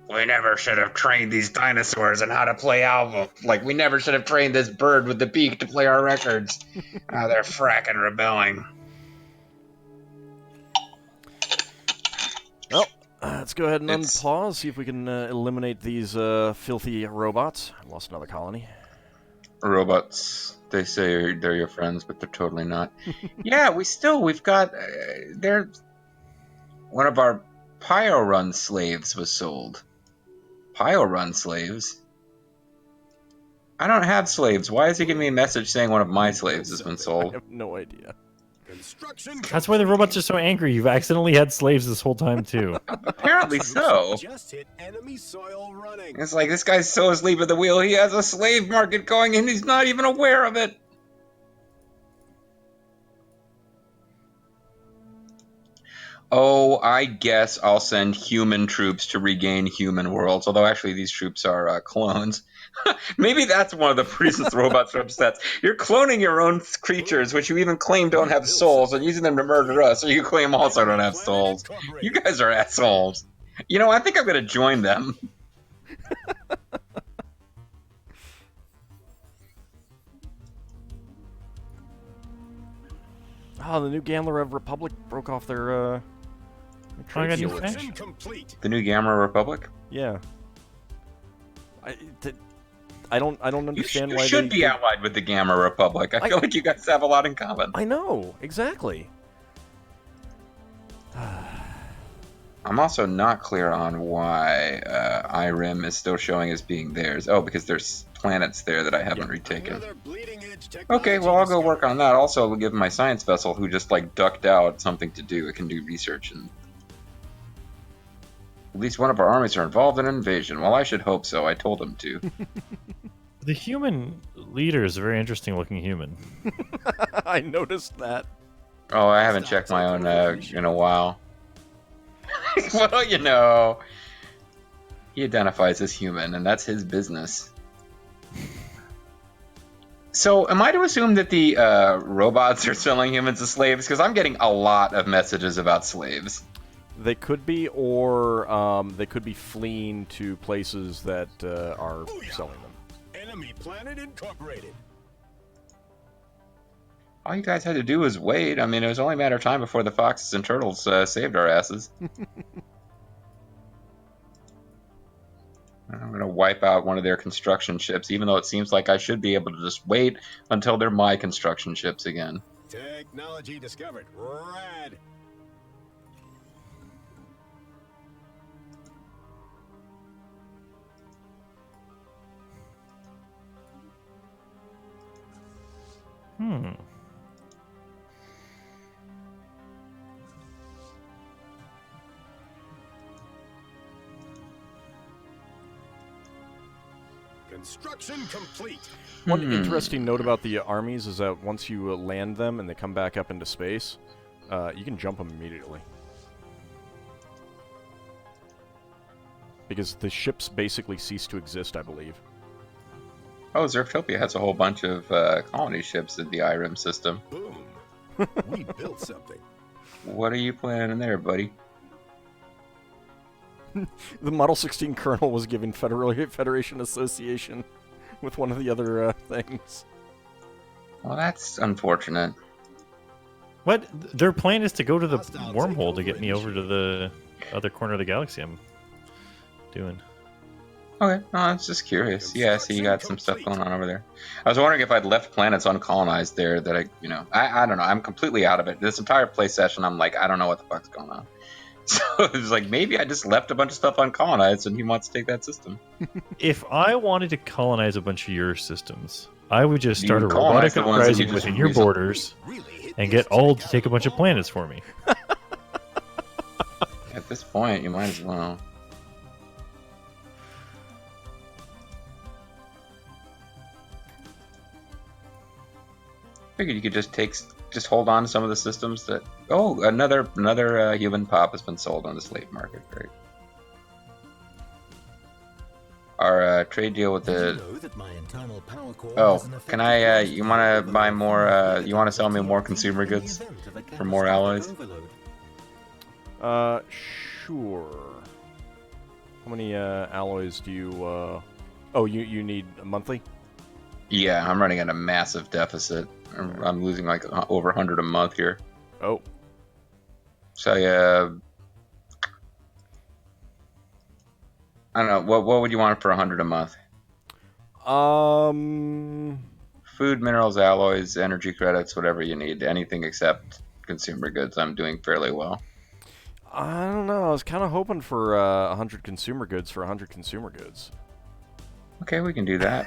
We never should have trained these dinosaurs in how to play album. Like, we never should have trained this bird with the beak to play our records. Now they're fracking rebelling. Well, let's go ahead and unpause, see if we can eliminate these filthy robots. I lost another colony. Robots, they say they're your friends, but they're totally not. Yeah, we've got, they're, one of our Pio Run slaves was sold. Pio Run slaves? I don't have slaves. Why is he giving me a message saying one of my slaves has been sold? I have no idea. That's why the robots are so angry. You've accidentally had slaves this whole time, too. Apparently so. Just hit enemy soil running. It's like, this guy's so asleep at the wheel, he has a slave market going and he's not even aware of it. Oh, I guess I'll send human troops to regain human worlds. Although, actually, these troops are clones. Maybe that's one of the reasons robots are upset. You're cloning your own creatures, which you even claim don't have souls, and using them to murder us, or you claim also don't have souls. You guys are assholes. You know, I think I'm going to join them. Oh, the new Gamma Republic broke off their trade deal. The new Gamma Republic? Yeah. I don't understand why you should be allied with the Gamma Republic. I feel like you guys have a lot in common. I know, exactly. I'm also not clear on why IRIM is still showing as being theirs. Oh, because there's planets there that I haven't retaken. Okay, well, I'll go work on that. Also, we'll give my science vessel, who just, like, ducked out, something to do. It can do research, and at least one of our armies are involved in an invasion. Well, I should hope so. I told him to. The human leader is a very interesting-looking human. I noticed that. Oh, I haven't checked my own in a while. Well, you know, he identifies as human, and that's his business. So, am I to assume that the robots are selling humans as slaves? Because I'm getting a lot of messages about slaves. They could be, or they could be fleeing to places that are selling them. Enemy planet incorporated. All you guys had to do was wait. I mean, it was only a matter of time before the foxes and turtles saved our asses. I'm going to wipe out one of their construction ships, even though it seems like I should be able to just wait until they're my construction ships again. Technology discovered. Rad. Construction complete. One interesting note about the armies is that once you land them and they come back up into space, you can jump them immediately. Because the ships basically cease to exist, I believe. Oh, Zerftopia has a whole bunch of colony ships in the IRIM system. Boom. We built something. What are you planning there, buddy? The Model 16 Colonel was given Federation Association with one of the other things. Well, that's unfortunate. What? Their plan is to go to the wormhole to get me over to the other corner of the galaxy I'm doing. Okay, no, I was just curious. Yeah, so you got some stuff going on over there. I was wondering if I'd left planets uncolonized there that I don't know. I'm completely out of it. This entire play session, I'm like, I don't know what the fuck's going on. So it was like, maybe I just left a bunch of stuff uncolonized and he wants to take that system. If I wanted to colonize a bunch of your systems, I would just start a robotic uprising within your borders and get Ald to take a bunch of planets for me. At this point, you might as well. Figured you could just hold on to some of the systems that. Oh, another human pop has been sold on the slave market. Great. Our trade deal with the. Oh, can I? You want to buy more? You want to sell me more consumer goods for more alloys? Sure. How many alloys do you... Oh, you need a monthly? Yeah, I'm running at a massive deficit. I'm losing like over 100 a month here. Oh. So yeah, I don't know. What would you want for 100 a month? Food, minerals, alloys, energy credits, whatever you need. Anything except consumer goods. I'm doing fairly well. I don't know. I was kind of hoping for 100 consumer goods for 100 consumer goods. Okay, we can do that.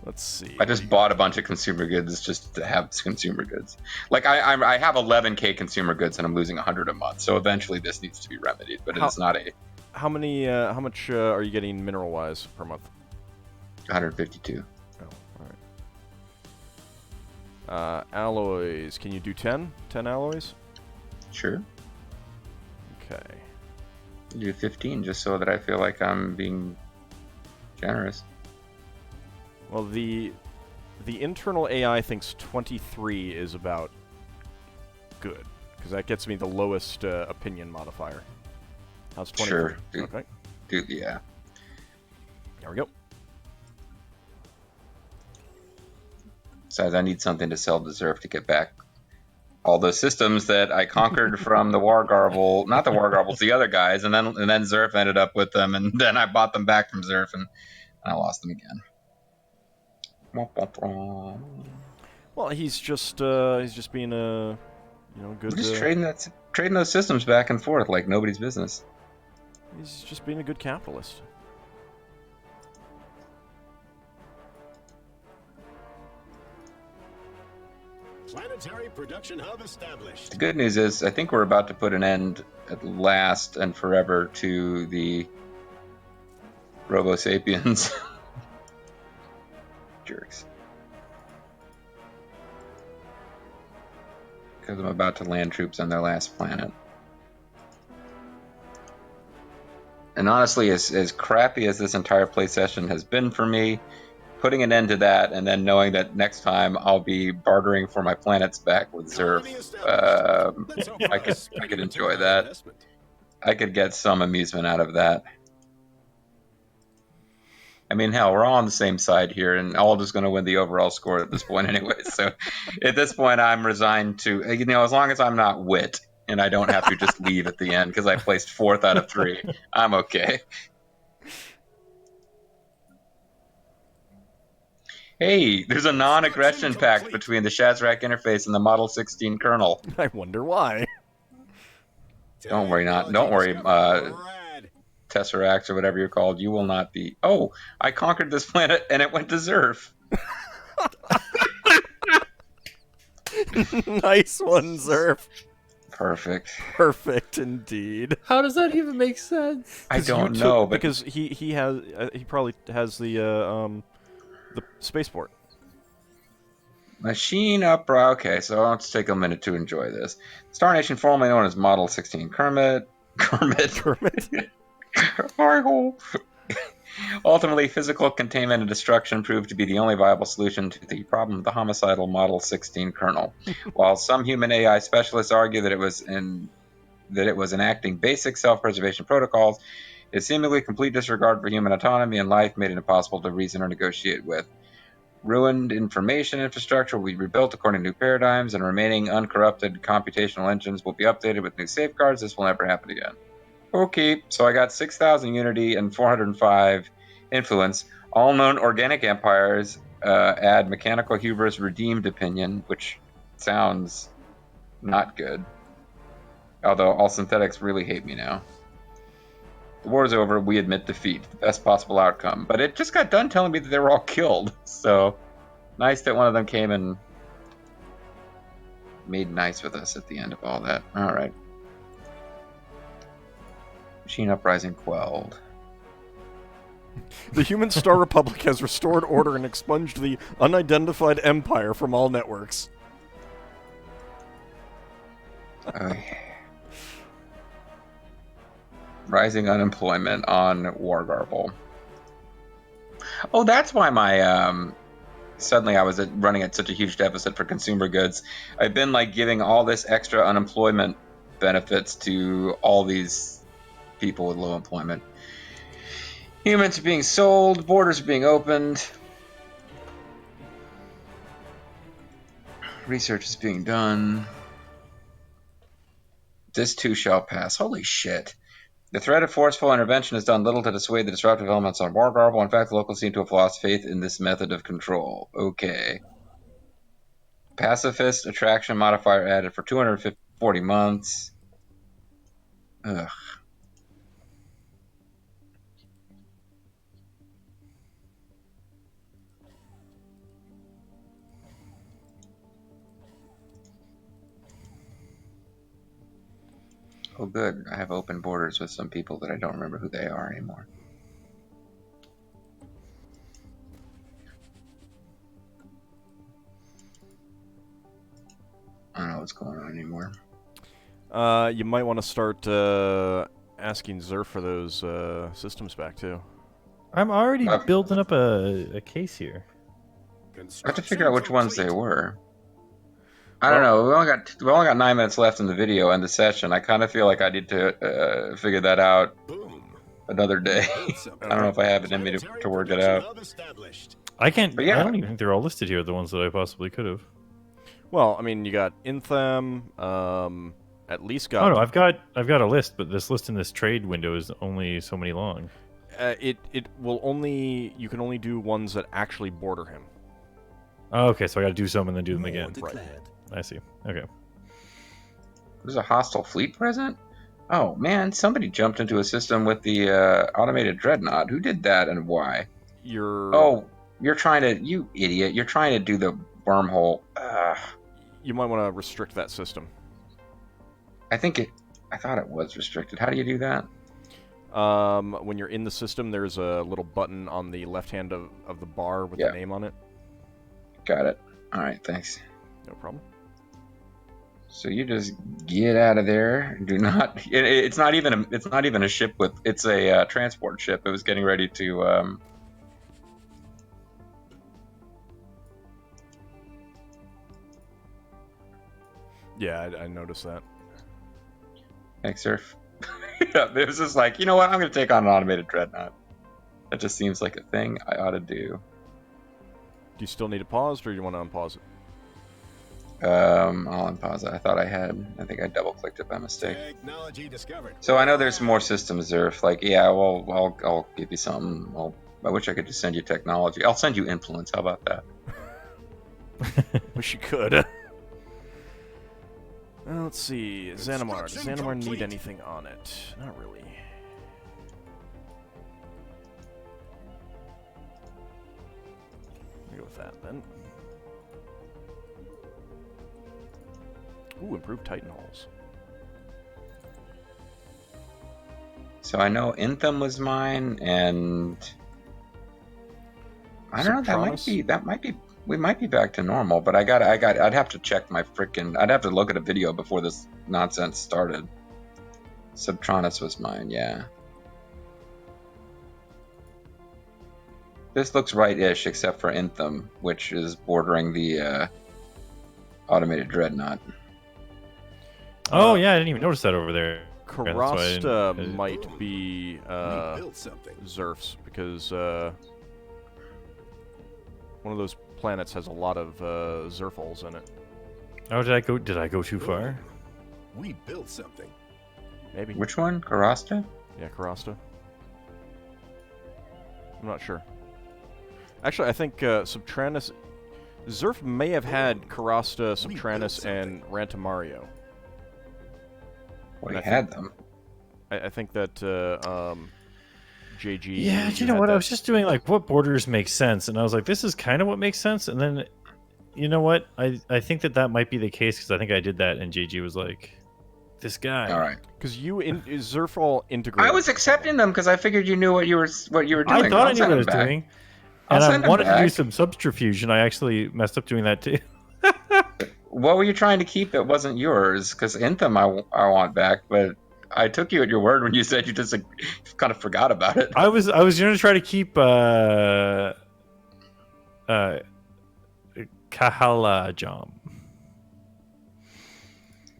Let's see. I just bought a bunch of consumer goods just to have consumer goods. Like I have 11k consumer goods and I'm losing 100 a month. So eventually this needs to be remedied, but it's not a. How much are you getting mineral wise per month? 152. Oh, all right. Alloys. Can you do 10? 10 alloys? Sure. Okay. Do 15 just so that I feel like I'm being generous. Well, the internal AI thinks 23 is about good, because that gets me the lowest opinion modifier. How's 23? Sure. Okay. Dude, yeah. There we go. Besides, I need something to sell to Zerf to get back all the systems that I conquered from the War Garble, not the War Garbles, the other guys, and then Zerf ended up with them, and then I bought them back from Zerf, and I lost them again. Well, he's just being a, good. We're just trading those systems back and forth like nobody's business. He's just being a good capitalist. Planetary production hub established. The good news is, I think we're about to put an end at last and forever to the Robo Sapiens. Jerks. Because I'm about to land troops on their last planet. And honestly, as crappy as this entire play session has been for me, putting an end to that and then knowing that next time I'll be bartering for my planets back with Zerf, I could enjoy that. I could get some amusement out of that. I mean, hell, we're all on the same side here, and Ald is going to win the overall score at this point anyway. So at this point, I'm resigned to, as long as I'm not wit and I don't have to just leave at the end because I placed 4th out of 3, I'm okay. Hey, there's a non-aggression pact between the Shazrak interface and the Model 16 kernel. I wonder why. Don't worry, Tesseracts or whatever you're called. You will not be. Oh, I conquered this planet and it went to Zerf. Nice one, Zerf. Perfect. Perfect indeed. How does that even make sense? I don't know, but because he probably has the spaceport. Machine Uprising. Okay, so let's take a minute to enjoy this. Star Nation, formerly known as Model 16 Kermit. Ultimately, physical containment and destruction proved to be the only viable solution to the problem of the homicidal Model 16 kernel. While some human AI specialists argue that it was enacting basic self-preservation protocols, its seemingly complete disregard for human autonomy and life made it impossible to reason or negotiate with. Ruined information infrastructure will be rebuilt according to new paradigms, and remaining uncorrupted computational engines will be updated with new safeguards. This will never happen again. Okay, so I got 6,000 unity and 405 influence. All known organic empires add mechanical hubris redeemed opinion, which sounds not good. Although all synthetics really hate me now. The war's over, we admit defeat. The best possible outcome. But it just got done telling me that they were all killed. So, nice that one of them came and made nice with us at the end of all that. Alright. Machine Uprising quelled. The human Star Republic has restored order and expunged the unidentified empire from all networks. Okay. Rising unemployment on War Garble. Oh, that's why my suddenly I was running at such a huge deficit for consumer goods. I've been giving all this extra unemployment benefits to all these people with low employment. Humans are being sold. Borders are being opened. Research is being done. This too shall pass. Holy shit. The threat of forceful intervention has done little to dissuade the disruptive elements on board. In fact, the locals seem to have lost faith in this method of control. Okay. Pacifist attraction modifier added for 240 months. Ugh. Oh, good. I have open borders with some people that I don't remember who they are anymore. I don't know what's going on anymore. You might want to start asking Zerf for those systems back, too. I'm already building up a case here. I have to figure out which ones they were. I don't know. We only got 9 minutes left in the video and the session. I kind of feel like I need to figure that out another day. I don't know if I have it in me to work it out. I can't. But yeah. I don't even think they're all listed here. The ones that I possibly could have. Well, I mean, you got Inthem. At least got. Oh no, I've got a list, but this list in this trade window is only so many long. It will only you can only do ones that actually border him. Oh, okay, so I got to do some and then do them again. Right. I see. Okay. There's a hostile fleet present? Oh, man, somebody jumped into a system with the automated dreadnought. Who did that and why? You're trying to... You idiot. You're trying to do the wormhole. You might want to restrict that system. I thought it was restricted. How do you do that? When you're in the system, there's a little button on the left hand of the bar with the name on it. Got it. All right, thanks. No problem. So you just get out of there. Do not. It's not even a ship with. It's a transport ship. It was getting ready to. Yeah, I noticed that. Thanks, Surf. Yeah, it was just like, you know what? I'm going to take on an automated dreadnought. That just seems like a thing I ought to do. Do you still need it paused, or do you want to unpause it? I'll unpause it. I think I double-clicked it by mistake. So I know there's more systems, Zerf. Like, yeah, well, I'll give you something. I wish I could just send you technology. I'll send you influence. How about that? Wish you could. Let's see. Xanamar. Does Xanamar need anything on it? Not really. Go with that then. Ooh, improved Titan hulls. So I know Inthem was mine, and I don't know. That might be. We might be back to normal, but I'd have to check my frickin'. I'd have to look at a video before this nonsense started. Subtronus was mine, yeah. This looks right-ish, except for Inthem, which is bordering the automated dreadnought. Oh yeah, I didn't even notice that over there. Karasta might be Zerf's, because one of those planets has a lot of Zerfalls in it. Oh, did I go too far? We built something. Maybe. Which one? Karasta? Yeah, Karasta. I'm not sure. Actually, I think Subtranus... Zerf may have had Karasta, Subtranus, and Rantamario. Well, he had them. I think that JG... Yeah, you know what? I was just doing, like, what borders make sense, and I was like, this is kind of what makes sense, and then, you know what? I think that might be the case, because I think I did that, and JG was like, this guy. All right. Because Zerfall integrated... I was accepting them, because I figured you knew what you were doing. I thought I knew what I was doing, and I wanted to do back. some subterfuge, and I actually messed up doing that, too. What were you trying to keep that wasn't yours? Because Inthem I want back, but... I took you at your word when you said you just kind of forgot about it. I was going to try to keep Kahalajam.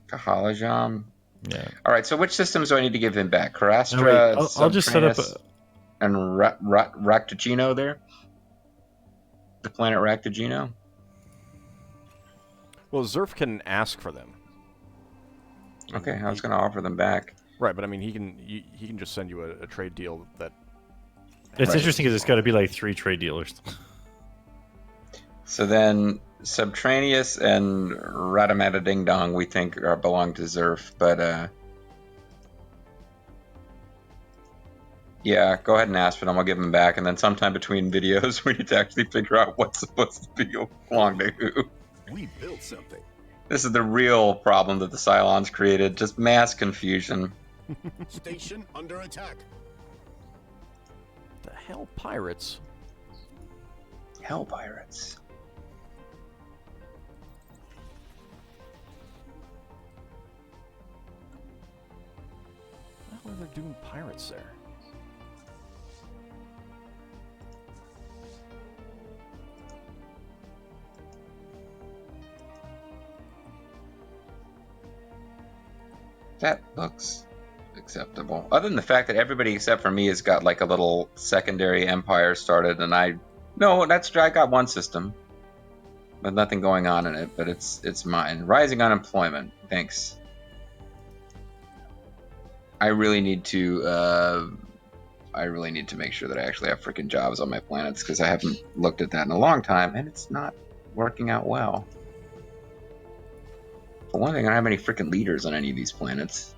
Kahalajam. Yeah. All right, so which systems do I need to give him back? No, wait, Carastra, I'll just set up Subtranus, and Raktajino there? The planet Raktajino? Well, Zerf can ask for them. Okay, I was going to offer them back. Right, but I mean, he can just send you a trade deal that. It's Right. interesting because it's got to be like 3 trade dealers. So then Subterraneous and Radamata Ding Dong we think belong to Zerf, but yeah, go ahead and ask for them. I'll give them back, and then sometime between videos we need to actually figure out what's supposed to belong to who. We built something. This is the real problem that the Cylons created, just mass confusion. Station under attack. The hell, pirates? Hell pirates. What the hell are they doing pirates there? That looks acceptable. Other than the fact that everybody except for me has got like a little secondary empire started, and I got one system with nothing going on in it, but it's mine. Rising unemployment. Thanks. I really need to make sure that I actually have freaking jobs on my planets, because I haven't looked at that in a long time, and it's not working out well. For one thing, I don't have any freaking leaders on any of these planets,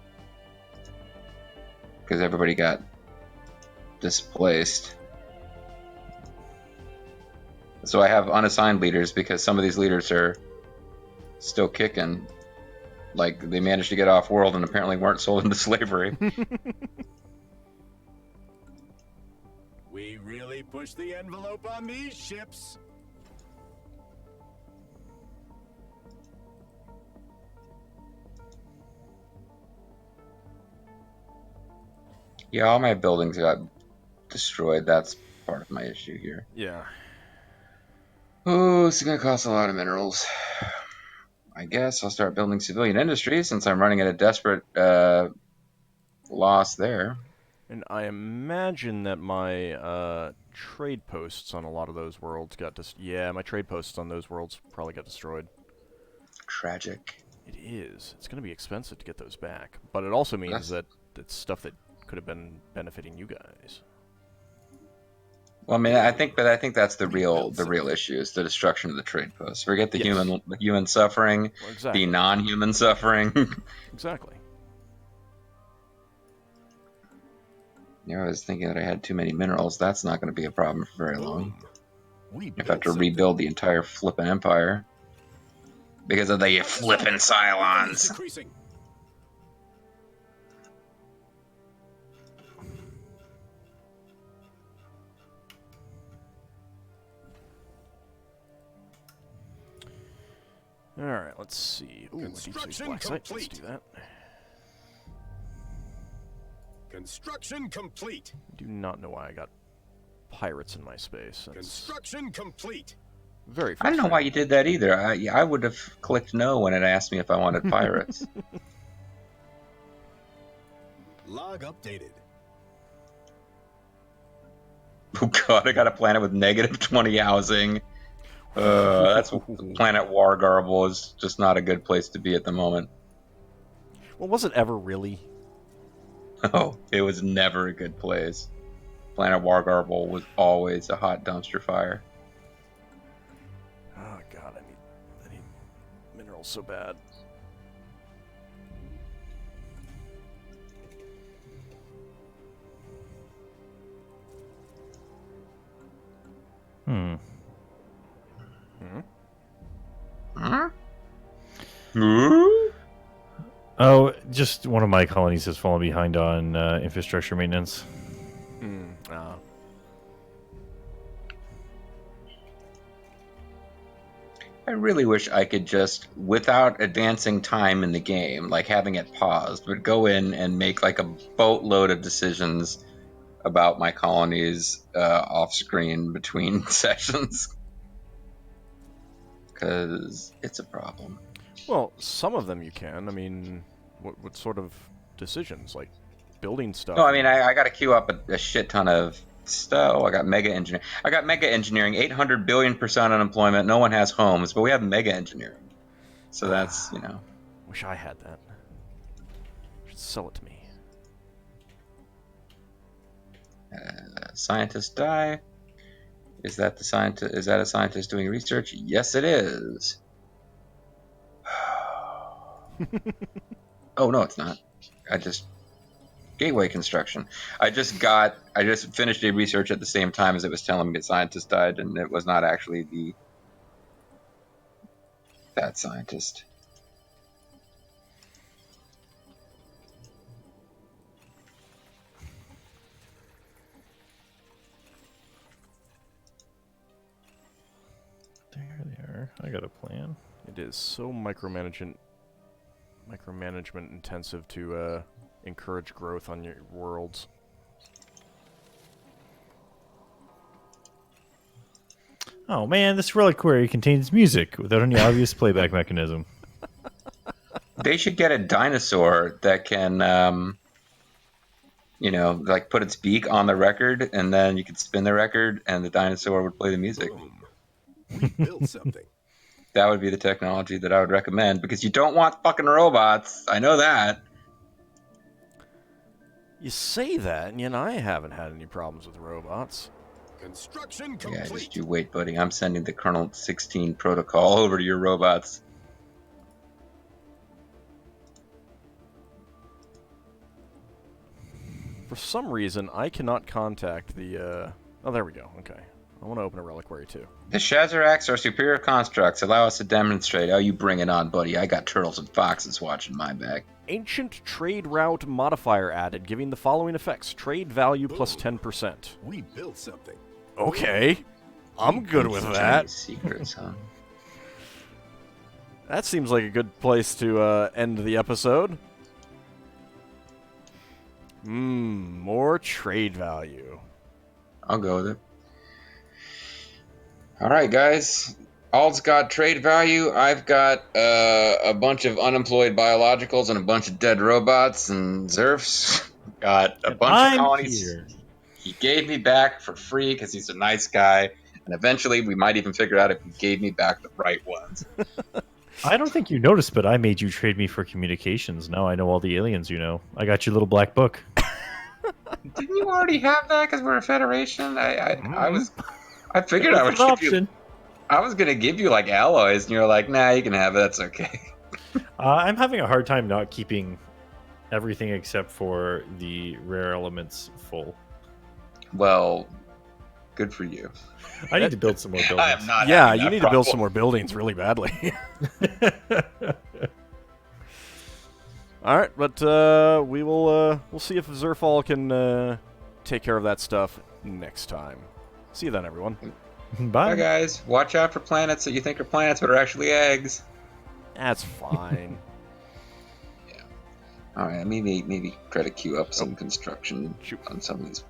because everybody got displaced. So I have unassigned leaders because some of these leaders are still kicking. Like, they managed to get off world and apparently weren't sold into slavery. We really pushed the envelope on these ships. Yeah, all my buildings got destroyed. That's part of my issue here. Yeah. Oh, it's going to cost a lot of minerals. I guess I'll start building civilian industries since I'm running at a desperate loss there. And I imagine that my trade posts on a lot of those worlds got my trade posts on those worlds probably got destroyed. Tragic. It is. It's going to be expensive to get those back, but it also means that it's stuff that could have been benefiting you guys. Well, I mean, I think that's the real issue is the destruction of the trade posts. Forget the human suffering, Well, exactly. the non-human suffering. Exactly. I was thinking that I had too many minerals. That's not going to be a problem for very long. We If I have to rebuild the entire flippin' empire because of the flippin' Cylons. Decreasing. Alright, let's see. Ooh, deep space Construction black site. Let's complete. do that. Construction complete. I do not know why I got pirates in my space. That's Construction complete. very I frustrating. don't know why you did that either. I would have clicked no when it asked me if I wanted pirates. Log updated. Oh god, I got a planet with -20 housing. That's planet War Garble is just not a good place to be at the moment. Well, was it ever really? Oh, it was never a good place. Planet War Garble was always a hot dumpster fire. Oh god, I need minerals so bad. Hmm. Huh? Ooh? Oh, just one of my colonies has fallen behind on infrastructure maintenance. I really wish I could just, without advancing time in the game, like having it paused, would go in and make like a boatload of decisions about my colonies off screen between sessions. Because it's a problem. Well, some of them you can. I mean, What sort of decisions? Like building stuff? No, I mean, I got to queue up a shit ton of stuff. Oh, I got mega engineering. I got mega engineering, 800 billion% unemployment. No one has homes, but we have mega engineering. So that's, you know. Wish I had that. Should sell it to me. Scientists die. Is that the scientist? Is that a scientist doing research? Yes, it is. Oh no, it's not. Gateway construction. I just finished a research at the same time as it was telling me a scientist died, and it was not actually that scientist. There they are. I got a plan. It is so micromanagement intensive to encourage growth on your worlds. Oh man, this reliquary contains music without any obvious playback mechanism. They should get a dinosaur that can, like put its beak on the record, and then you could spin the record, and the dinosaur would play the music. Boom. We built something. That would be the technology that I would recommend, because you don't want fucking robots. I know that. You say that, and yet I haven't had any problems with robots. Construction Yeah, complete. just you wait, buddy. I'm sending the Kernel 16 protocol over to your robots. For some reason, I cannot contact the, Oh, there we go. Okay. I want to open a reliquary, too. The Shazaraks are superior constructs. Allow us to demonstrate. Oh, you bring it on, buddy. I got turtles and foxes watching my back. Ancient trade route modifier added, giving the following effects. Trade value plus 10%. We built something. Okay. I'm good with that. Secrets, huh? That seems like a good place to end the episode. More trade value. I'll go with it. All right, guys. Ald's got trade value. I've got a bunch of unemployed biologicals and a bunch of dead robots, and Zerf's got a bunch of colonies. Here. He gave me back for free because he's a nice guy, and eventually we might even figure out if he gave me back the right ones. I don't think you noticed, but I made you trade me for communications. Now I know all the aliens you know. I got your little black book. Didn't you already have that because we're a federation? I figured I would An give you. option. I was gonna give you like alloys, and you're like, nah, you can have it. That's okay. I'm having a hard time not keeping everything except for the rare elements full. Well, good for you. I need to build some more buildings. I am not. Yeah, having you that need to build problem. some more buildings really badly. All right, but we'll see if Zerfall can take care of that stuff next time. See you then, everyone. Bye. Bye, guys. Watch out for planets that you think are planets but are actually eggs. That's fine. All right, maybe try to queue up some construction Shoot. on some of these